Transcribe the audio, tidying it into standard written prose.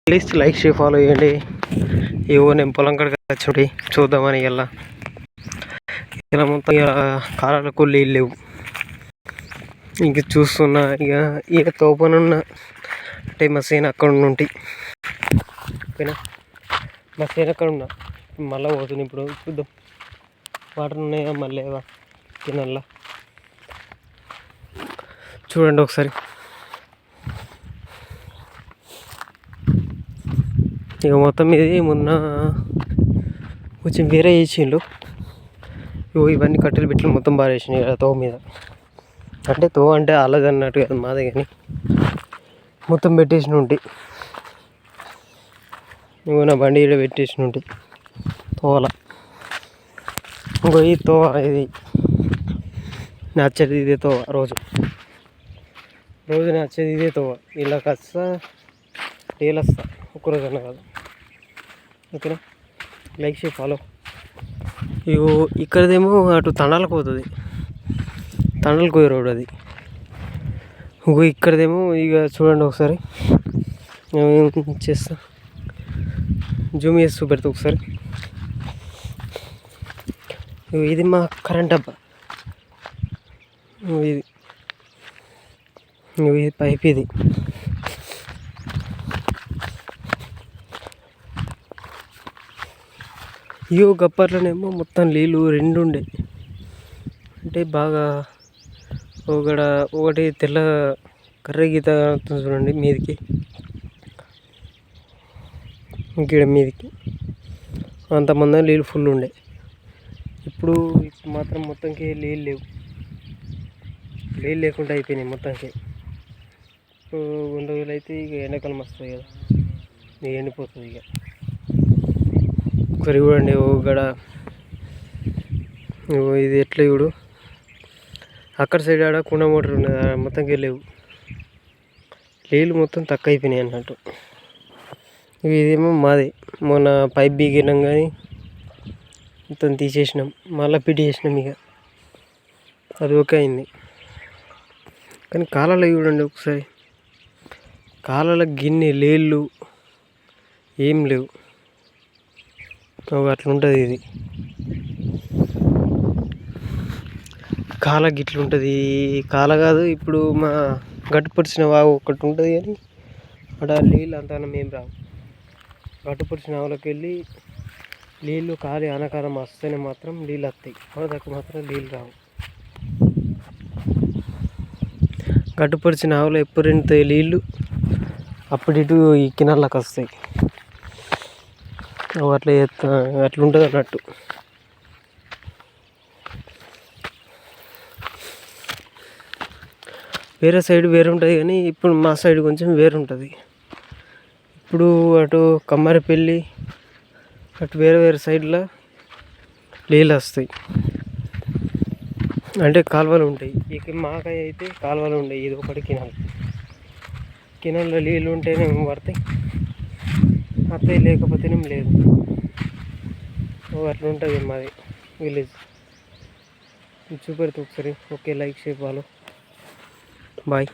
Please like share follow చేయండి. ఏవో నేను పొలం కడక వచ్చి చూద్దామని ఇలా మొత్తం కాలాలకు నీళ్ళు లేవు. ఇంక చూస్తున్నా ఇక తోపనున్న అంటే మా సేన అక్కడ నుండి ఓకేనా. మా సేన అక్కడ ఉన్నా మళ్ళీ పోతుంది. ఇప్పుడు చూద్దాం వాటర్ ఉన్నాయా మళ్ళీ తినల్లా చూడండి ఒకసారి. ఇక మొత్తం ఇది మొన్న కొంచెం వేరే చేసిండు. ఇవన్నీ కట్టెలు బిట్టలు మొత్తం బారేసినాయి తో మీద. అంటే తో అంటే అలాగ అన్నట్టు కదా మాదే, కానీ మొత్తం పెట్టేసిన ఉంటాయి. ఇంకో నా బండి ఇక్కడ పెట్టేసిన ఉంటాయి తోల. ఇంకో ఈ తో ఇది నచ్చేది ఇదే తో. రోజు నచ్చేది ఇదే తో. ఇలా వస్తా డైలీ వస్తా, ఒక్కరోజు అన్న కాదు ఓకేనా. Like share follow. ఇగో ఇక్కడదేమో అటు తండాలకు పోతుంది, తండాలకు పోయే రోడ్ అది. ఇంకో ఇక్కడదేమో ఇక చూడండి ఒకసారి చేస్తా, జూమ్ చేసి చూపెడతా ఒకసారి. ఇది మా కరెంట్ డబ్బా. ఇది పైప్. ఇది గప్పట్లోనేమో మొత్తం నీళ్ళు రెండు ఉండే. అంటే బాగా ఒకటి తెల్ల కర్ర గీత చూడండి మీదికి, ఇంకీడ మీదికి అంతమంది నీళ్ళు ఫుల్ ఉండే. ఇప్పుడు మాత్రం మొత్తంకి నీళ్ళు లేవు, నీళ్ళు లేకుండా అయిపోయినాయి మొత్తానికి. ఇప్పుడు 2 రోజులు అయితే ఇక ఎండాకాలం వస్తుంది కదా, ఇక ఎండిపోతుంది. ఇక ఒకసారి చూడండి గడ ఇది ఎట్లా చూడు. అక్కడ సైడ్ ఆడ కుండ మోటార్ ఉన్నది, మొత్తంకి లేవు, నీళ్ళు మొత్తం తక్కువ అయిపోయినాయి అన్నట్టు. ఇదేమో మాది మొన్న పైప్ బీగినాం కానీ మొత్తం తీసేసినాం, మళ్ళీ పిటి చేసినాం. ఇక అది ఓకే అయింది. కానీ కాలాలు చూడండి ఒకసారి, కాలాల గిన్నె నీళ్ళు ఏం లేవు. అట్లుంటుంది ఇది కాల, గిట్లుంటుంది కాల కాదు. ఇప్పుడు మా గట్టుపరిచిన వాగు ఒకటి ఉంటుంది, కానీ అక్కడ నీళ్ళు అంతగానం ఏం రావు. గట్టుపరిచిన వాగులోకి వెళ్ళి నీళ్ళు కాలి ఆనకాలం వస్తేనే మాత్రం నీళ్ళు వస్తాయి, మనకు మాత్రం నీళ్ళు రావు. గట్టుపరిచిన ఆవులు ఎప్పుడు ఎండుతాయి నీళ్ళు, అప్పుడు ఇటు ఈ కినార్లకు వస్తాయి. అట్లుంటుంది అన్నట్టు. వేరే సైడ్ వేరే ఉంటుంది, కానీ ఇప్పుడు మా సైడ్ కొంచెం వేరు ఉంటుంది. ఇప్పుడు అటు కమ్మరిపల్లి అటు వేరే సైడ్లో నీళ్ళు వస్తాయి, అంటే కాలువలు ఉంటాయి. ఇక మాకై అయితే కాలువలు ఉంటాయి. ఇది ఒకటి కినాల్లో నీళ్ళు ఉంటేనే పడతాయి, అట్లా లేకపోతేనేం లేదు. అట్లా ఉంటుంది మాది విలేజ్. చూపెడుతూ ఒకసారి. Okay, like share follow. Bye.